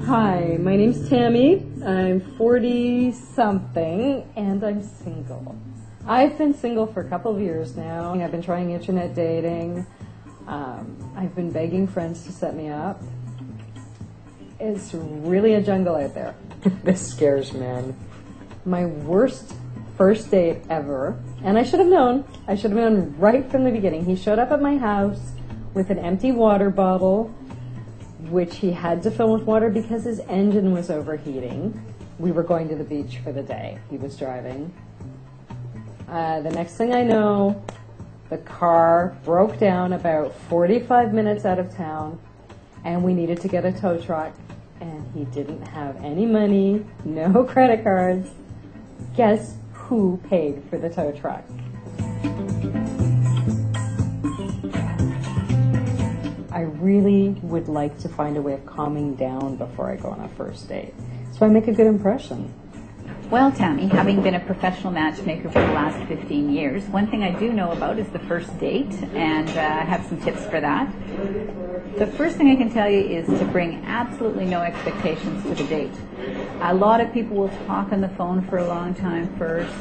Hi, my name's Tammy. I'm 40-something, and I'm single. I've been single for a couple of years now. I've been trying internet dating. I've been begging friends to set me up. It's really a jungle out there. This scares men. My worst first date ever, and I should have known. I should have known right from the beginning. He showed up at my house with an empty water bottle, which he had to fill with water because his engine was overheating. We were going to the beach for the day. He was driving. The next thing I know, the car broke down about 45 minutes out of town, and we needed to get a tow truck, and he didn't have any money, no credit cards. Guess who paid for the tow truck? I really would like to find a way of calming down before I go on a first date, so I make a good impression. Well, Tammy, having been a professional matchmaker for the last 15 years, one thing I do know about is the first date, and I have some tips for that. The first thing I can tell you is to bring absolutely no expectations to the date. A lot of people will talk on the phone for a long time first.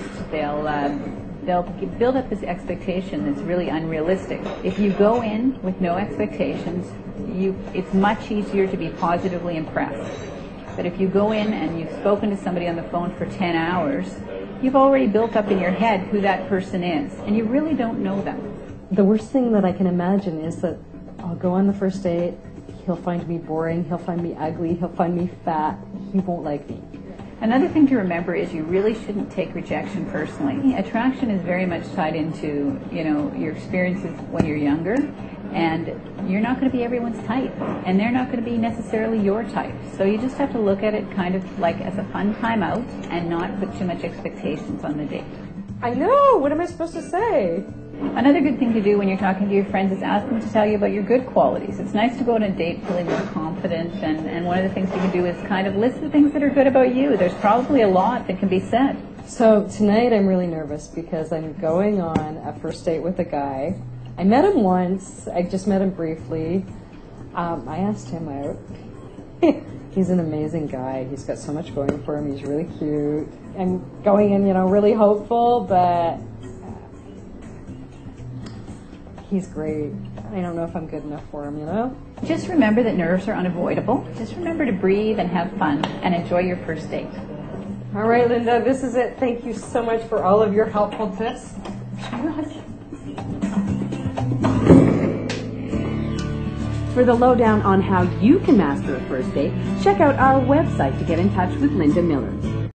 They'll build up this expectation that's really unrealistic. If you go in with no expectations, it's much easier to be positively impressed. But if you go in and you've spoken to somebody on the phone for 10 hours, you've already built up in your head who that person is, and you really don't know them. The worst thing that I can imagine is that I'll go on the first date, he'll find me boring, he'll find me ugly, he'll find me fat, he won't like me. Another thing to remember is you really shouldn't take rejection personally. Attraction is very much tied into, your experiences when you're younger, and you're not going to be everyone's type, and they're not going to be necessarily your type. So you just have to look at it kind of like as a fun time out and not put too much expectations on the date. I know! What am I supposed to say? Another good thing to do when you're talking to your friends is ask them to tell you about your good qualities. It's nice to go on a date feeling more confident, and one of the things you can do is kind of list the things that are good about you. There's probably a lot that can be said. So tonight I'm really nervous because I'm going on a first date with a guy. I met him once. I just met him briefly. I asked him out. He's an amazing guy. He's got so much going for him. He's really cute. I'm going in, really hopeful, but he's great. I don't know if I'm good enough for him, Just remember that nerves are unavoidable. Just remember to breathe and have fun and enjoy your first date. All right, Linda, this is it. Thank you so much for all of your helpful tips. For the lowdown on how you can master a first date, check out our website to get in touch with Linda Miller.